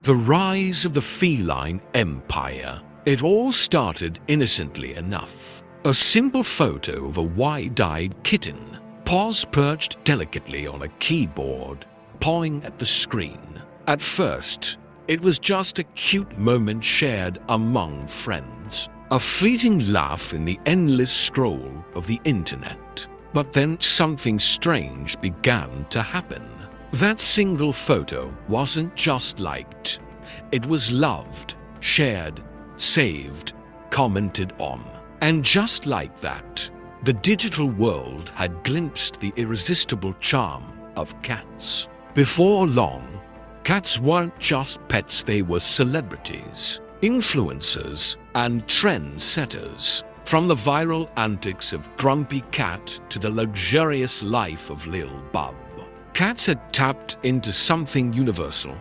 The rise of the feline empire. It all started innocently enough. A simple photo of a wide-eyed kitten, paws perched delicately on a keyboard, pawing at the screen. At first, it was just a cute moment shared among friends, a fleeting laugh in the endless scroll of the internet. But then something strange began to happen. That single photo wasn't just liked. It was loved, shared, saved, commented on. And just like that, the digital world had glimpsed the irresistible charm of cats. Before long, cats weren't just pets, they were celebrities, influencers, and trendsetters. From the viral antics of Grumpy Cat to the luxurious life of Lil Bub, cats had tapped into something universal: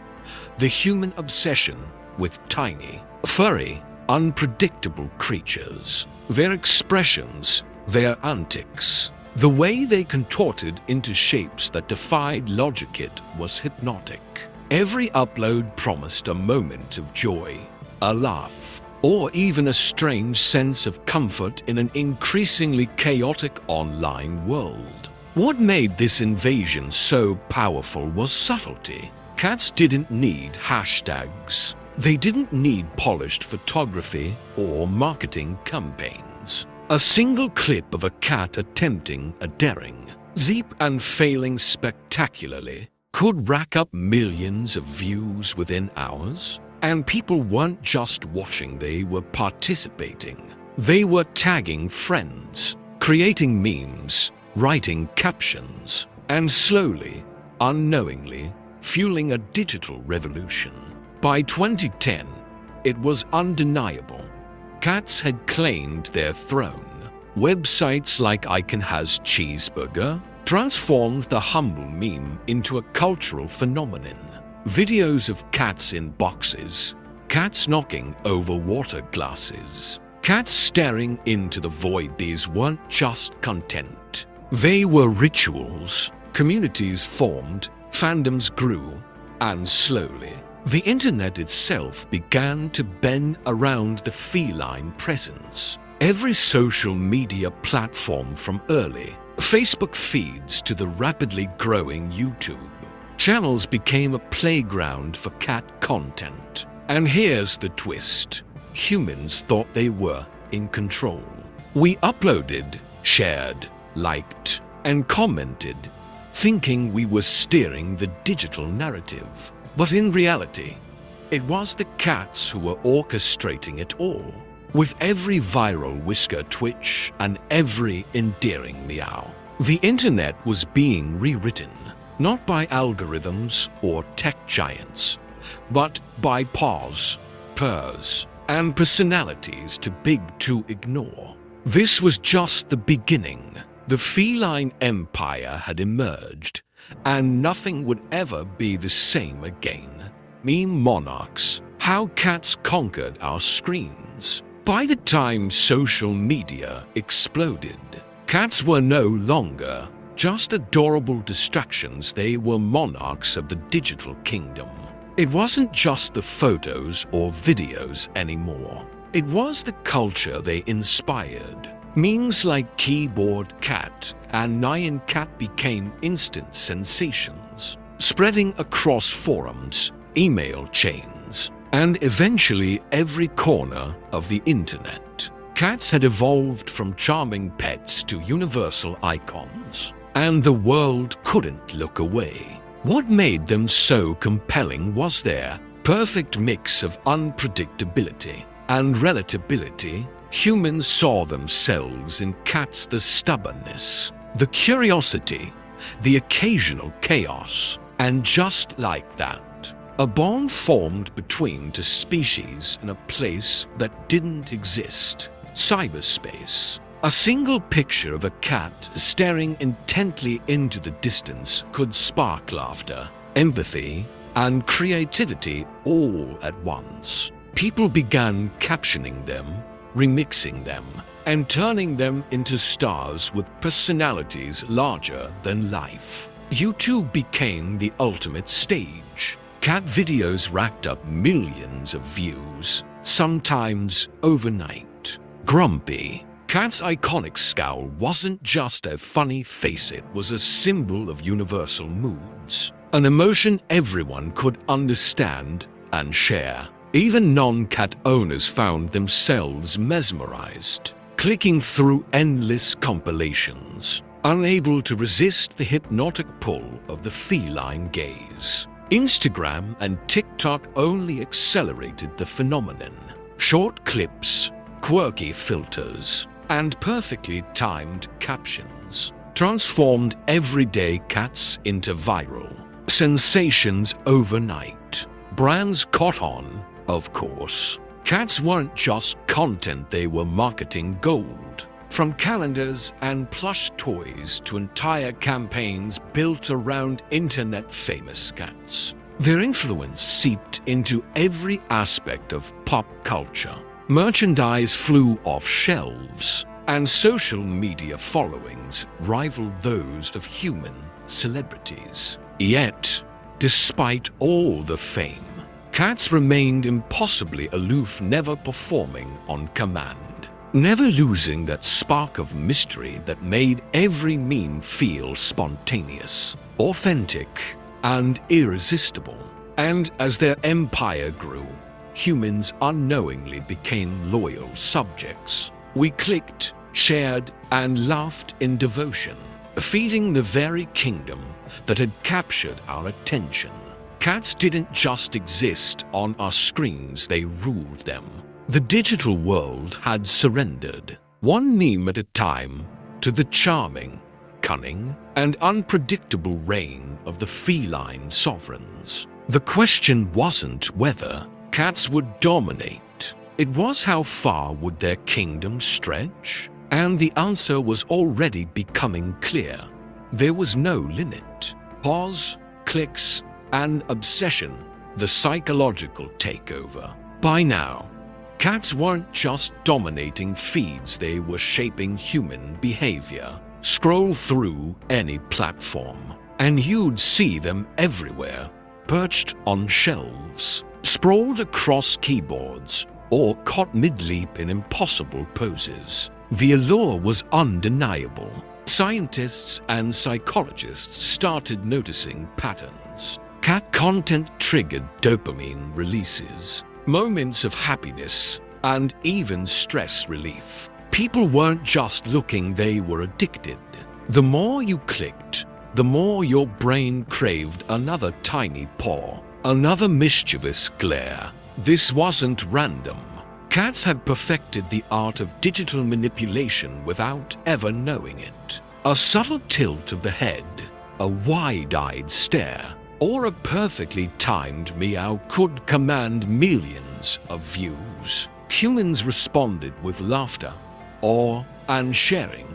the human obsession with tiny, furry, unpredictable creatures. Their expressions, their antics, the way they contorted into shapes that defied logic was hypnotic. Every upload promised a moment of joy, a laugh, or even a strange sense of comfort in an increasingly chaotic online world. What made this invasion so powerful was subtlety. Cats didn't need hashtags. They didn't need polished photography or marketing campaigns. A single clip of a cat attempting a daring leap and failing spectacularly could rack up millions of views within hours. And people weren't just watching, they were participating. They were tagging friends, creating memes, writing captions, and slowly, unknowingly, fueling a digital revolution. By 2010, it was undeniable. Cats had claimed their throne. Websites like I Can Has Cheeseburger transformed the humble meme into a cultural phenomenon. Videos of cats in boxes, cats knocking over water glasses, cats staring into the void. These weren't just content. They were rituals. Communities formed, fandoms grew, and slowly, the internet itself began to bend around the feline presence. Every social media platform, from early Facebook feeds to the rapidly growing YouTube channels, became a playground for cat content. And here's the twist: humans thought they were in control. We uploaded, shared, liked, and commented, thinking we were steering the digital narrative. But in reality, it was the cats who were orchestrating it all. With every viral whisker twitch and every endearing meow, the internet was being rewritten, not by algorithms or tech giants, but by Paws, purrs, and personalities too big to ignore. This was just the beginning. The feline empire had emerged, and nothing would ever be the same again. Meme monarchs, how cats conquered our screens. By the time social media exploded, cats were no longer just adorable distractions, they were monarchs of the digital kingdom. It wasn't just the photos or videos anymore. It was the culture they inspired. Memes like Keyboard Cat and Nyan Cat became instant sensations, spreading across forums, email chains, and eventually every corner of the internet. Cats had evolved from charming pets to universal icons, and the world couldn't look away. What made them so compelling was their perfect mix of unpredictability and relatability. Humans saw themselves in cats: the stubbornness, the curiosity, the occasional chaos. And just like that, a bond formed between two species in a place that didn't exist: cyberspace. A single picture of a cat staring intently into the distance could spark laughter, empathy, and creativity all at once. People began captioning them, remixing them, and turning them into stars with personalities larger than life. YouTube became the ultimate stage. Cat videos racked up millions of views, sometimes overnight. Grumpy Cat's iconic scowl wasn't just a funny face, it was a symbol of universal moods, an emotion everyone could understand and share. Even non-cat owners found themselves mesmerized, clicking through endless compilations, unable to resist the hypnotic pull of the feline gaze. Instagram and TikTok only accelerated the phenomenon. Short clips, quirky filters, and perfectly timed captions transformed everyday cats into viral sensations overnight. Brands caught on, of course. Cats weren't just content, they were marketing gold. From calendars and plush toys to entire campaigns built around internet-famous cats. Their influence seeped into every aspect of pop culture. Merchandise flew off shelves, and social media followings rivaled those of human celebrities. Yet, despite all the fame, cats remained impossibly aloof, never performing on command, never losing that spark of mystery that made every meme feel spontaneous, authentic, and irresistible. And as their empire grew, humans unknowingly became loyal subjects. We clicked, shared, and laughed in devotion, feeding the very kingdom that had captured our attention. Cats didn't just exist on our screens, they ruled them. The digital world had surrendered, one meme at a time, to the charming, cunning, and unpredictable reign of the feline sovereigns. The question wasn't whether cats would dominate, it was how far would their kingdom stretch? And the answer was already becoming clear. There was no limit. Paws, clicks, and obsession, the psychological takeover. By now, cats weren't just dominating feeds, they were shaping human behavior. Scroll through any platform, and you'd see them everywhere, perched on shelves, sprawled across keyboards, or caught mid-leap in impossible poses. The allure was undeniable. Scientists and psychologists started noticing patterns. Cat content triggered dopamine releases, moments of happiness, and even stress relief. People weren't just looking, they were addicted. The more you clicked, the more your brain craved another tiny paw, another mischievous glare. This wasn't random. Cats had perfected the art of digital manipulation without ever knowing it. A subtle tilt of the head, a wide-eyed stare, or a perfectly timed meow could command millions of views. Humans responded with laughter, awe, and sharing,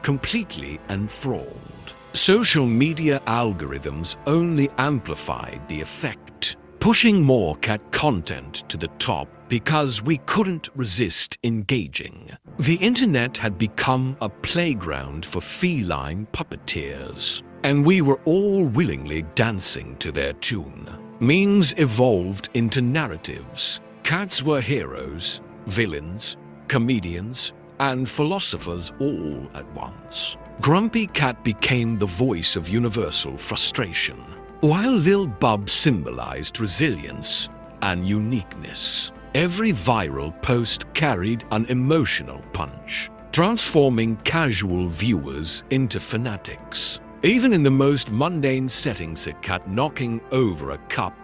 completely enthralled. Social media algorithms only amplified the effect, pushing more cat content to the top because we couldn't resist engaging. The internet had become a playground for feline puppeteers, and we were all willingly dancing to their tune. Memes evolved into narratives. Cats were heroes, villains, comedians, and philosophers all at once. Grumpy Cat became the voice of universal frustration, while Lil Bub symbolized resilience and uniqueness. Every viral post carried an emotional punch, transforming casual viewers into fanatics. Even in the most mundane settings, a cat knocking over a cup,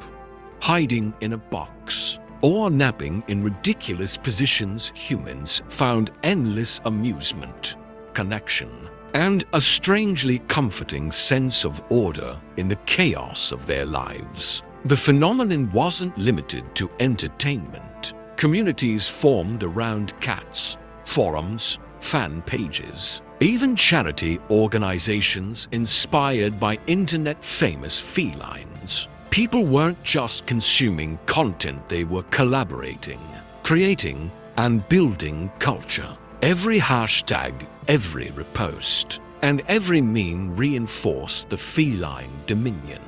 hiding in a box, or napping in ridiculous positions, humans found endless amusement, connection, and a strangely comforting sense of order in the chaos of their lives. The phenomenon wasn't limited to entertainment. Communities formed around cats, forums, fan pages, even charity organizations inspired by internet-famous felines. People weren't just consuming content, they were collaborating, creating, and building culture. Every hashtag, every repost, and every meme reinforced the feline dominion.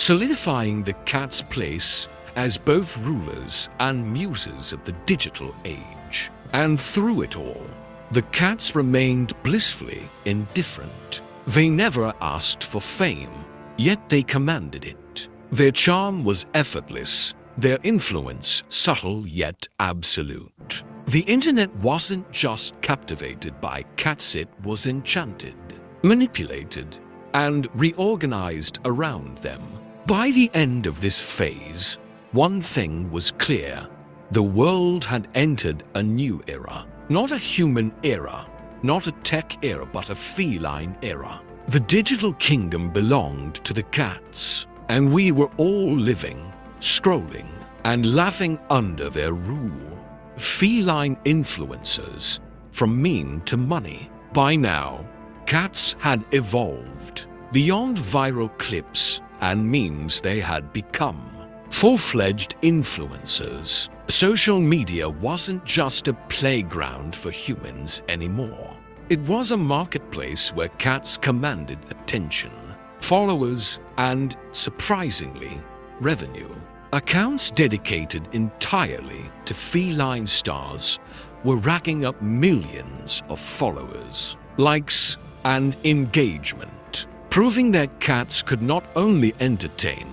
solidifying the cat's place as both rulers and muses of the digital age. And through it all, the cats remained blissfully indifferent. They never asked for fame, yet they commanded it. Their charm was effortless, their influence subtle yet absolute. The internet wasn't just captivated by cats, it was enchanted, manipulated, and reorganized around them. By the end of this phase, one thing was clear. The world had entered a new era. Not a human era, not a tech era, but a feline era. The digital kingdom belonged to the cats, and we were all living, scrolling, and laughing under their rule. Feline influencers, from meme to money. By now, cats had evolved. Beyond viral clips and memes, they had become full-fledged influencers. Social media wasn't just a playground for humans anymore. It was a marketplace where cats commanded attention, followers, and, surprisingly, revenue. Accounts dedicated entirely to feline stars were racking up millions of followers, likes, and engagement, proving that cats could not only entertain,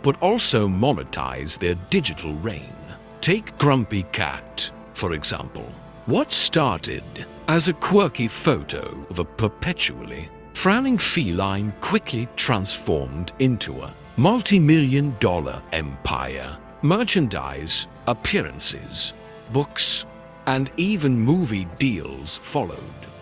but also monetize their digital reign. Take Grumpy Cat, for example. What started as a quirky photo of a perpetually frowning feline quickly transformed into a multi-million-dollar empire. Merchandise, appearances, books, and even movie deals followed.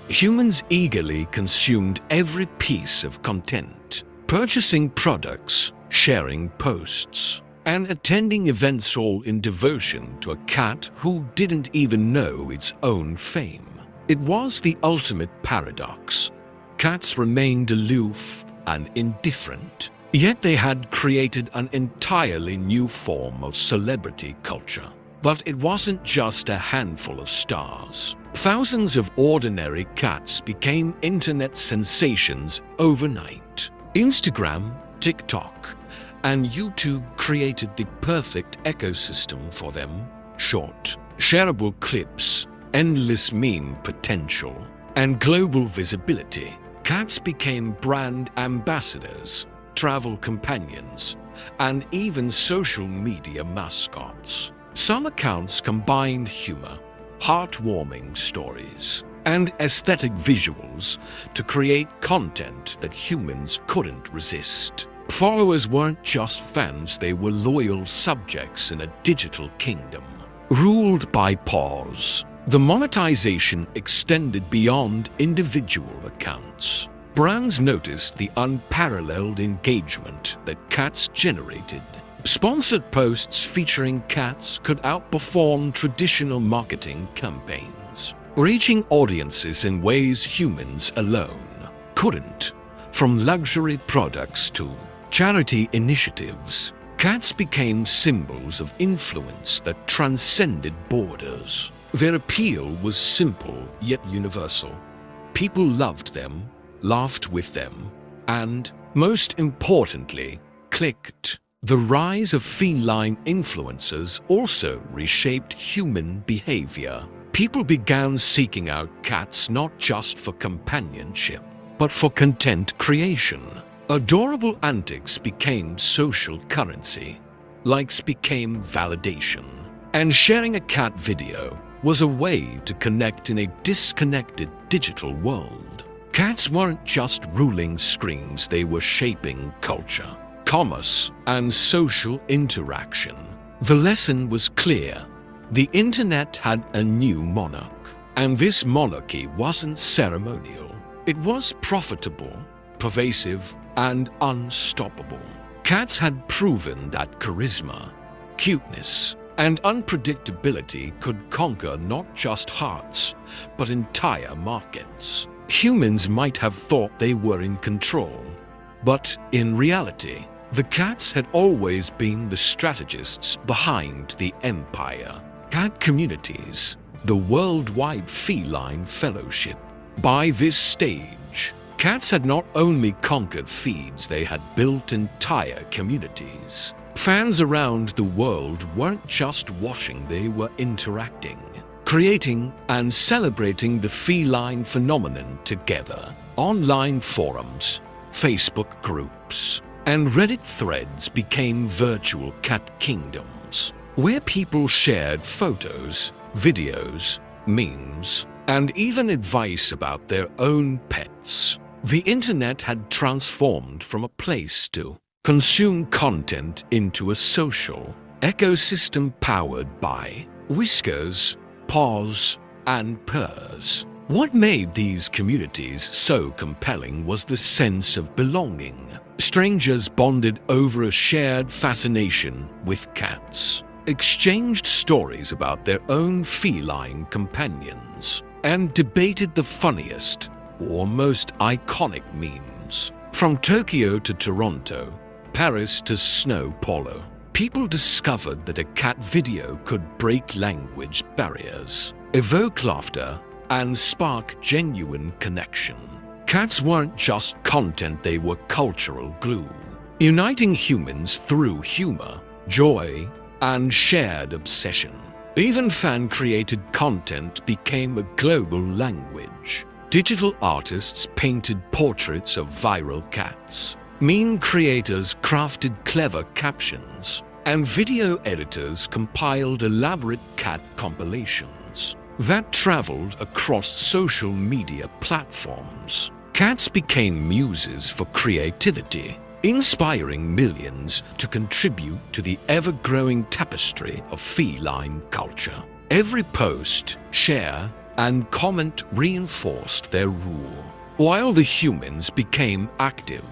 Humans eagerly consumed every piece of content, purchasing products, sharing posts, and attending events, all in devotion to a cat who didn't even know its own fame. It was the ultimate paradox. Cats remained aloof and indifferent, yet they had created an entirely new form of celebrity culture. But it wasn't just a handful of stars. Thousands of ordinary cats became internet sensations overnight. Instagram, TikTok, and YouTube created the perfect ecosystem for them. Short, shareable clips, endless meme potential, and global visibility. Cats became brand ambassadors, travel companions, and even social media mascots. Some accounts combined humor, heartwarming stories, and aesthetic visuals to create content that humans couldn't resist. Followers weren't just fans, they were loyal subjects in a digital kingdom. Ruled by Paws, the monetization extended beyond individual accounts. Brands noticed the unparalleled engagement that cats generated. Sponsored posts featuring cats could outperform traditional marketing campaigns, reaching audiences in ways humans alone couldn't. From luxury products to charity initiatives, cats became symbols of influence that transcended borders. Their appeal was simple yet universal. People loved them, laughed with them, and, most importantly, clicked. The rise of feline influencers also reshaped human behavior. People began seeking out cats not just for companionship, but for content creation. Adorable antics became social currency. Likes became validation. And sharing a cat video was a way to connect in a disconnected digital world. Cats weren't just ruling screens, they were shaping culture, commerce, and social interaction. The lesson was clear. The internet had a new monarch, and this monarchy wasn't ceremonial. It was profitable, pervasive, and unstoppable. Cats had proven that charisma, cuteness, and unpredictability could conquer not just hearts, but entire markets. Humans might have thought they were in control, but in reality, the cats had always been the strategists behind the empire. Cat communities, the worldwide feline fellowship. By this stage, Cats had not only conquered feeds, they had built entire communities. Fans around the world weren't just watching, they were interacting, creating and celebrating the feline phenomenon together. Online forums, Facebook groups, and Reddit threads became virtual cat kingdoms, where people shared photos, videos, memes, and even advice about their own pets. The internet had transformed from a place to consume content into a social ecosystem powered by Whiskers, Paws, and Purrs. What made these communities so compelling was the sense of belonging. Strangers bonded over a shared fascination with cats, exchanged stories about their own feline companions, and debated the funniest or most iconic memes. From Tokyo to Toronto, Paris to São Paulo, people discovered that a cat video could break language barriers, evoke laughter, and spark genuine connection. Cats weren't just content, they were cultural glue, uniting humans through humor, joy, and shared obsession. Even fan-created content became a global language. Digital artists painted portraits of viral cats, meme creators crafted clever captions, and video editors compiled elaborate cat compilations that traveled across social media platforms. Cats became muses for creativity, inspiring millions to contribute to the ever-growing tapestry of feline culture. Every post, share, and comment reinforced their rule, while the humans became active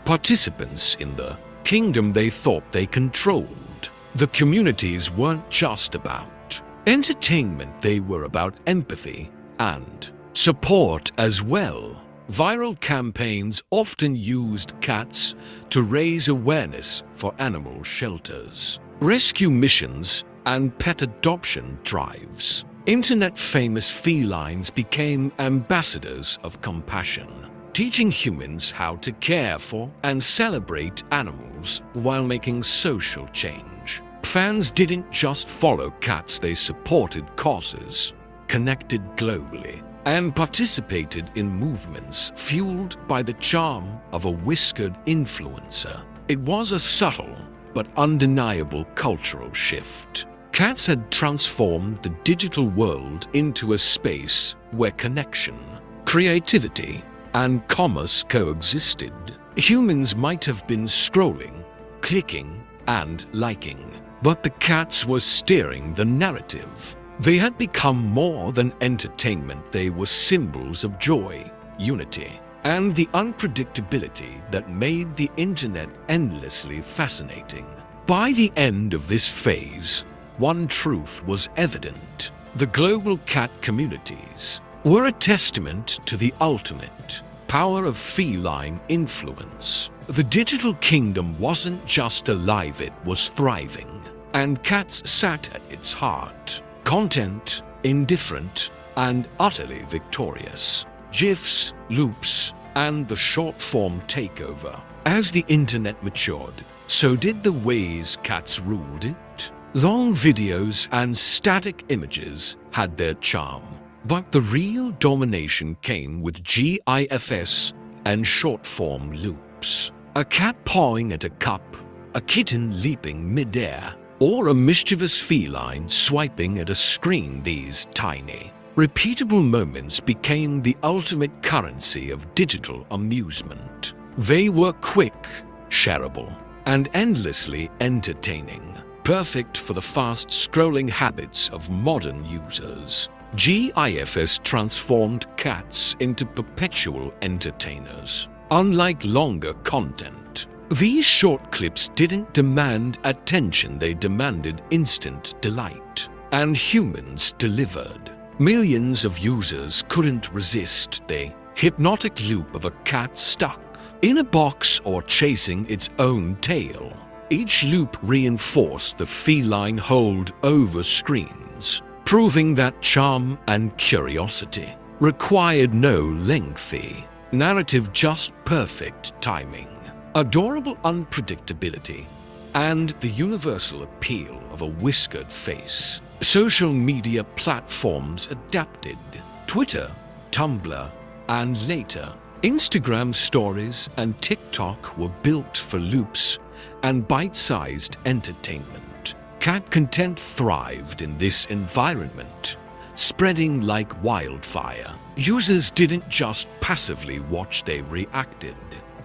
participants in the kingdom they thought they controlled. The communities weren't just about entertainment, they were about empathy and support as well. Viral campaigns often used cats to raise awareness for animal shelters, rescue missions, and pet adoption drives. Internet-famous felines became ambassadors of compassion, teaching humans how to care for and celebrate animals while making social change. Fans didn't just follow cats, they supported causes, connected globally, and participated in movements fueled by the charm of a whiskered influencer. It was a subtle but undeniable cultural shift. Cats had transformed the digital world into a space where connection, creativity, and commerce coexisted. Humans might have been scrolling, clicking, and liking, but the cats were steering the narrative. They had become more than entertainment, they were symbols of joy, unity, and the unpredictability that made the internet endlessly fascinating. By the end of this phase, one truth was evident. The global cat communities were a testament to the ultimate power of feline influence. The digital kingdom wasn't just alive, it was thriving, and cats sat at its heart. Content, indifferent, and utterly victorious. GIFs, loops, and the short-form takeover. As the internet matured, so did the ways cats ruled it. Long videos and static images had their charm, but the real domination came with GIFs and short-form loops. A cat pawing at a cup, a kitten leaping mid-air, or a mischievous feline swiping at a screen. These tiny, repeatable moments became the ultimate currency of digital amusement. They were quick, shareable, and endlessly entertaining, perfect for the fast-scrolling habits of modern users. GIFs transformed cats into perpetual entertainers. Unlike longer content, these short clips didn't demand attention, they demanded instant delight. And humans delivered. Millions of users couldn't resist the hypnotic loop of a cat stuck in a box or chasing its own tail. Each loop reinforced the feline hold over screens, proving that charm and curiosity required no lengthy narrative just perfect timing, adorable unpredictability, and the universal appeal of a whiskered face. Social media platforms adapted. Twitter, Tumblr, and later, Instagram stories and TikTok were built for loops and bite-sized entertainment. Cat content thrived in this environment, spreading like wildfire. Users didn't just passively watch, they reacted,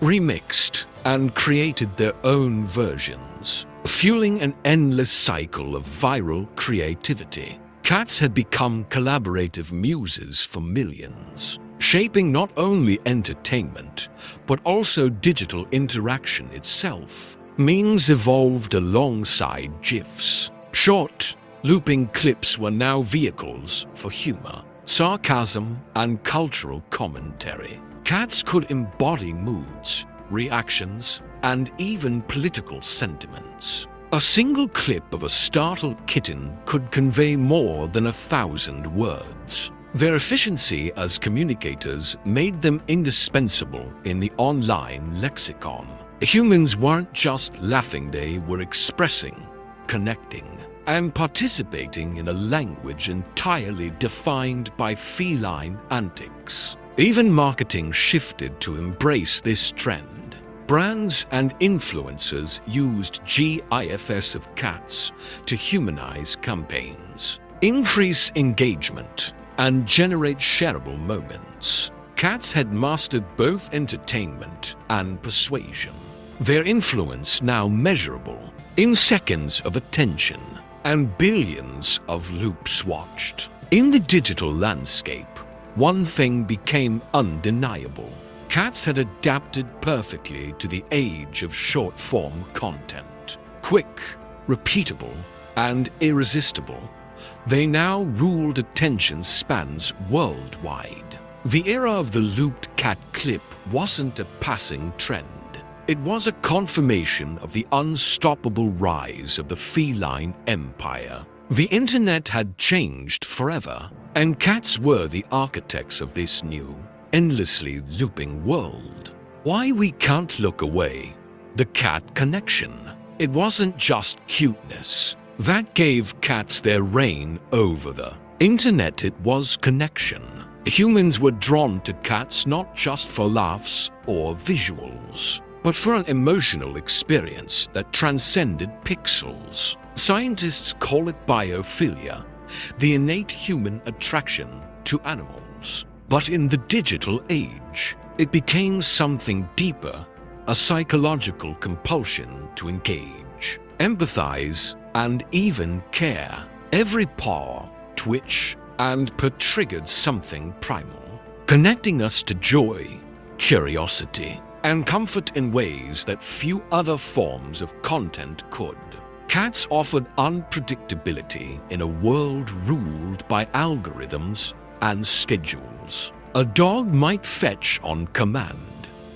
remixed, and created their own versions, fueling an endless cycle of viral creativity. Cats had become collaborative muses for millions, shaping not only entertainment, but also digital interaction itself. Memes evolved alongside GIFs. Short, looping clips were now vehicles for humor, sarcasm, and cultural commentary. Cats could embody moods, reactions, and even political sentiments. A single clip of a startled kitten could convey more than 1,000 words. Their efficiency as communicators made them indispensable in the online lexicon. Humans weren't just laughing, they were expressing, connecting, and participating in a language entirely defined by feline antics. Even marketing shifted to embrace this trend. Brands and influencers used GIFs of cats to humanize campaigns, increase engagement, and generate shareable moments. Cats had mastered both entertainment and persuasion. Their influence now measurable in seconds of attention and billions of loops watched. In the digital landscape, one thing became undeniable. Cats had adapted perfectly to the age of short-form content. Quick, repeatable, and irresistible, they now ruled attention spans worldwide. The era of the looped cat clip wasn't a passing trend. It was a confirmation of the unstoppable rise of the feline empire. The internet had changed forever, and cats were the architects of this new, endlessly looping world. Why we can't look away? The cat connection. It wasn't just cuteness that gave cats their reign over the internet, it was connection. Humans were drawn to cats not just for laughs or visuals, but for an emotional experience that transcended pixels. Scientists call it biophilia, the innate human attraction to animals. But in the digital age, it became something deeper, a psychological compulsion to engage, empathize, and even care. Every paw, twitch, and purr triggered something primal, connecting us to joy, curiosity, and comfort in ways that few other forms of content could. Cats offered unpredictability in a world ruled by algorithms and schedules. A dog might fetch on command.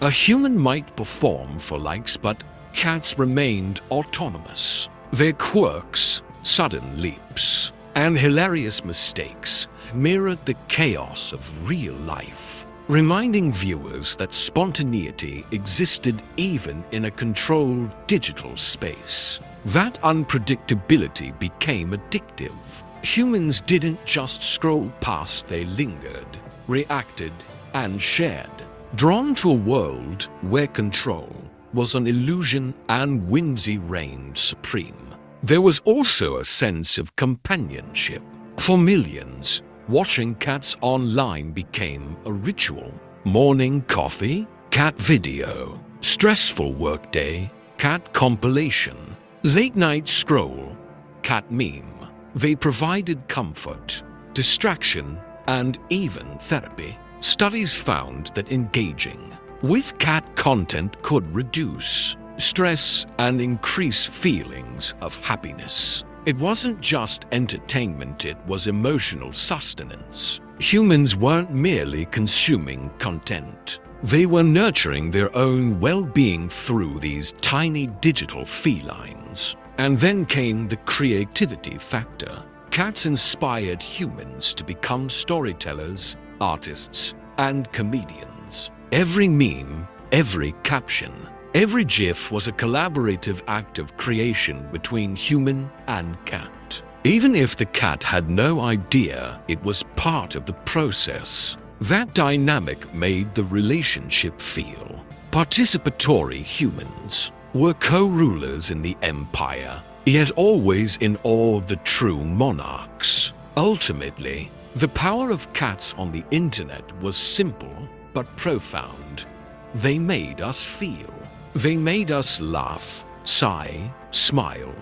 A human might perform for likes, but cats remained autonomous. Their quirks, sudden leaps, and hilarious mistakes mirrored the chaos of real life, reminding viewers that spontaneity existed even in a controlled digital space. That unpredictability became addictive. Humans didn't just scroll past, they lingered, reacted, and shared, drawn to a world where control was an illusion and whimsy reigned supreme. There was also a sense of companionship. For millions, watching cats online became a ritual. Morning coffee, cat video. Stressful workday, cat compilation. Late night scroll, cat meme. They provided comfort, distraction, and even therapy. Studies found that engaging with cat content could reduce stress and increase feelings of happiness. It wasn't just entertainment, it was emotional sustenance. Humans weren't merely consuming content. They were nurturing their own well-being through these tiny digital felines. And then came the creativity factor. Cats inspired humans to become storytellers, artists, and comedians. Every meme, every caption, every GIF was a collaborative act of creation between human and cat. Even if the cat had no idea it was part of the process, that dynamic made the relationship feel participatory. Humans were co-rulers in the empire, yet always in awe of the true monarchs. Ultimately, the power of cats on the internet was simple but profound. They made us feel. They made us laugh, sigh, smile,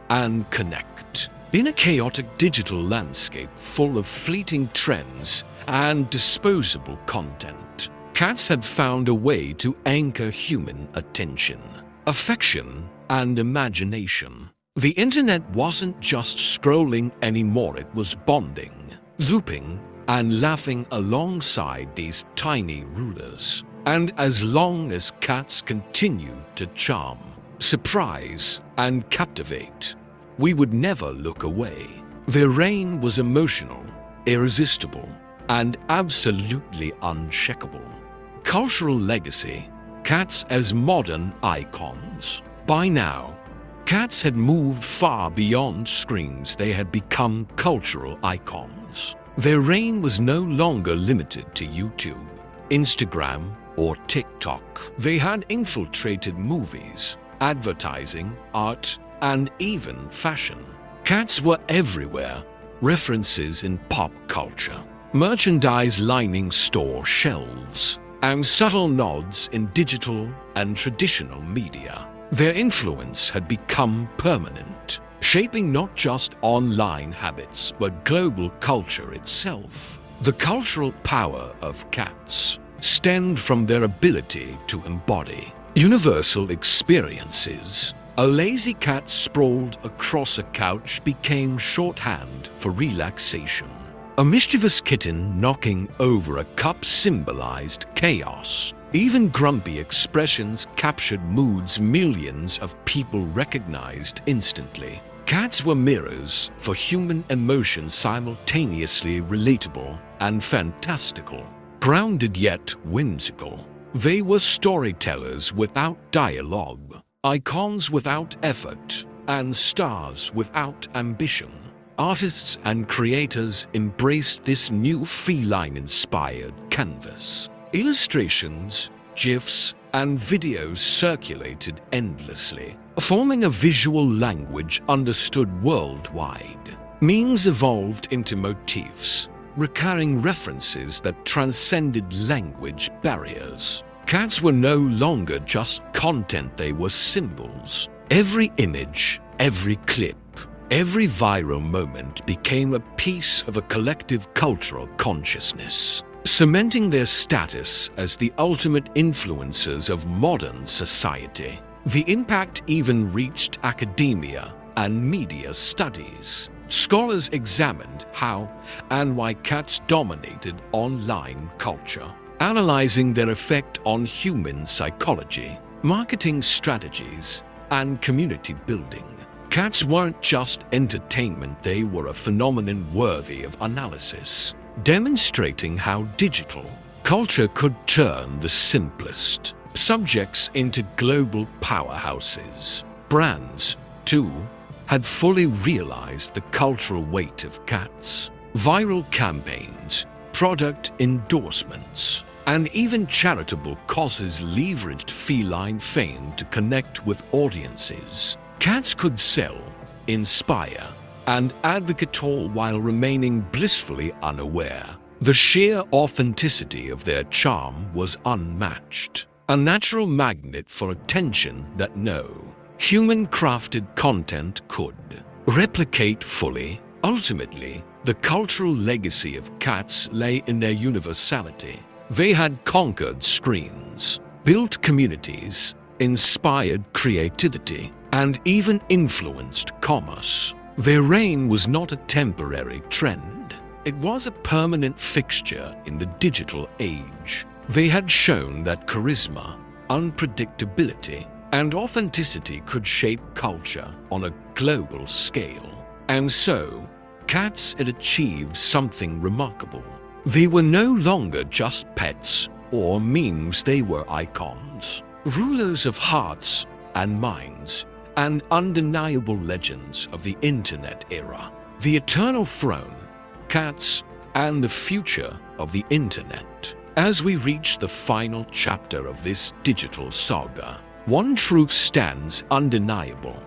and connect. In a chaotic digital landscape full of fleeting trends and disposable content, cats had found a way to anchor human attention, affection, and imagination. The internet wasn't just scrolling anymore, it was bonding, looping, and laughing alongside these tiny rulers. And as long as cats continued to charm, surprise, and captivate, we would never look away. Their reign was emotional, irresistible, and absolutely unshakable. Cultural legacy: cats as modern icons. By now, cats had moved far beyond screens. They had become cultural icons. Their reign was no longer limited to YouTube, Instagram, or TikTok. They had infiltrated movies, advertising, art, and even fashion. Cats were everywhere, references in pop culture, merchandise lining store shelves, and subtle nods in digital and traditional media. Their influence had become permanent, shaping not just online habits but global culture itself. The cultural power of cats stemmed from their ability to embody universal experiences. A lazy cat sprawled across a couch became shorthand for relaxation. A mischievous kitten knocking over a cup symbolized chaos. Even grumpy expressions captured moods millions of people recognized instantly. Cats were mirrors for human emotions, simultaneously relatable and fantastical. Grounded yet whimsical, they were storytellers without dialogue, icons without effort, and stars without ambition. Artists and creators embraced this new feline-inspired canvas. Illustrations, GIFs, and videos circulated endlessly, forming a visual language understood worldwide. Memes evolved into motifs, recurring references that transcended language barriers. Cats were no longer just content, they were symbols. Every image, every clip, every viral moment became a piece of a collective cultural consciousness, cementing their status as the ultimate influencers of modern society. The impact even reached academia and media studies. Scholars examined how and why cats dominated online culture, analyzing their effect on human psychology, marketing strategies, and community building. Cats weren't just entertainment, they were a phenomenon worthy of analysis, demonstrating how digital culture could turn the simplest subjects into global powerhouses. Brands, too, had fully realized the cultural weight of cats. Viral campaigns, product endorsements, and even charitable causes leveraged feline fame to connect with audiences. Cats could sell, inspire, and advocate all while remaining blissfully unaware. The sheer authenticity of their charm was unmatched, a natural magnet for attention that no human-crafted content could replicate fully. Ultimately, the cultural legacy of cats lay in their universality. They had conquered screens, built communities, inspired creativity, and even influenced commerce. Their reign was not a temporary trend. It was a permanent fixture in the digital age. They had shown that charisma, unpredictability, and authenticity could shape culture on a global scale. And so, cats had achieved something remarkable. They were no longer just pets or memes, they were icons, rulers of hearts and minds, and undeniable legends of the internet era. The eternal throne, cats, and the future of the internet. As we reach the final chapter of this digital saga, one truth stands undeniable.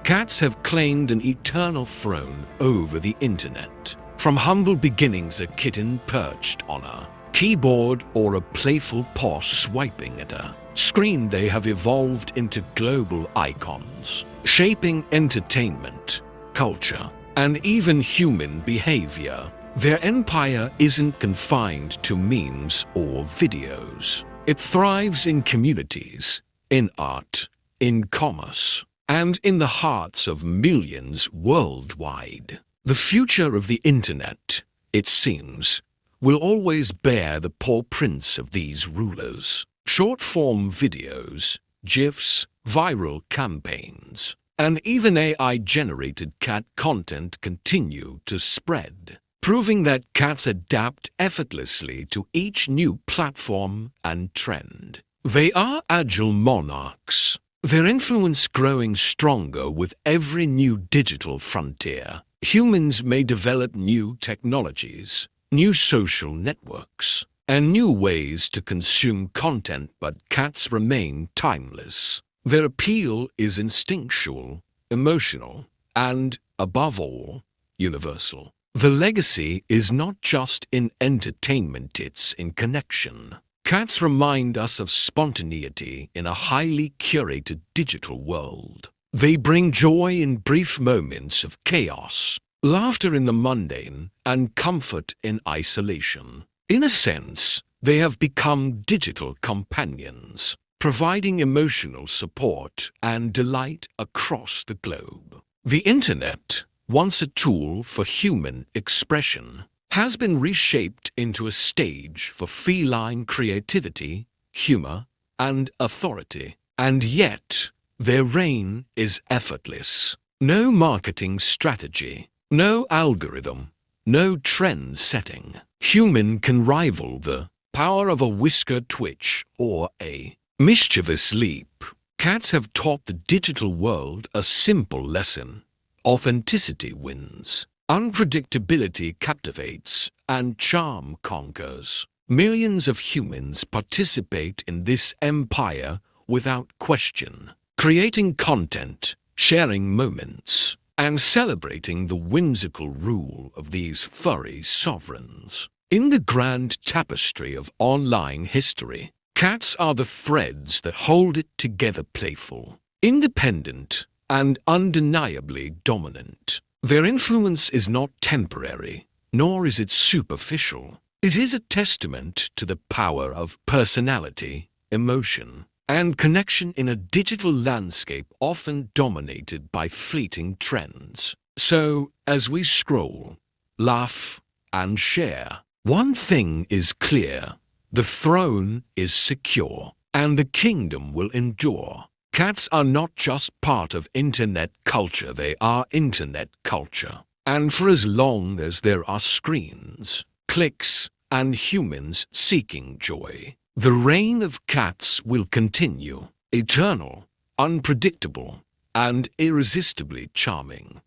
Cats have claimed an eternal throne over the internet. From humble beginnings, a kitten perched on a keyboard or a playful paw swiping at a screen, they have evolved into global icons, shaping entertainment, culture, and even human behavior. Their empire isn't confined to memes or videos. It thrives in communities, in art, in commerce, and in the hearts of millions worldwide. The future of the internet, it seems, will always bear the paw prints of these rulers. Short-form videos, GIFs, viral campaigns, and even AI-generated cat content continue to spread, proving that cats adapt effortlessly to each new platform and trend. They are agile monarchs, their influence growing stronger with every new digital frontier. Humans may develop new technologies, new social networks, and new ways to consume content, but cats remain timeless. Their appeal is instinctual, emotional, and, above all, universal. The legacy is not just in entertainment, it's in connection. Cats remind us of spontaneity in a highly curated digital world. They bring joy in brief moments of chaos, laughter in the mundane, and comfort in isolation. In a sense, they have become digital companions, providing emotional support and delight across the globe. The internet, once a tool for human expression, has been reshaped into a stage for feline creativity, humor, and authority. And yet, their reign is effortless. No marketing strategy, no algorithm, no trend setting human can rival the power of a whisker twitch or a mischievous leap. Cats have taught the digital world a simple lesson. Authenticity wins. Unpredictability captivates, and charm conquers. Millions of humans participate in this empire without question, creating content, sharing moments, and celebrating the whimsical rule of these furry sovereigns. In the grand tapestry of online history, cats are the threads that hold it together, playful, independent, and undeniably dominant. Their influence is not temporary, nor is it superficial. It is a testament to the power of personality, emotion, and connection in a digital landscape often dominated by fleeting trends. So, as we scroll, laugh, and share, one thing is clear: the throne is secure, and the kingdom will endure. Cats are not just part of internet culture, they are internet culture. And for as long as there are screens, clicks, and humans seeking joy, the reign of cats will continue, eternal, unpredictable, and irresistibly charming.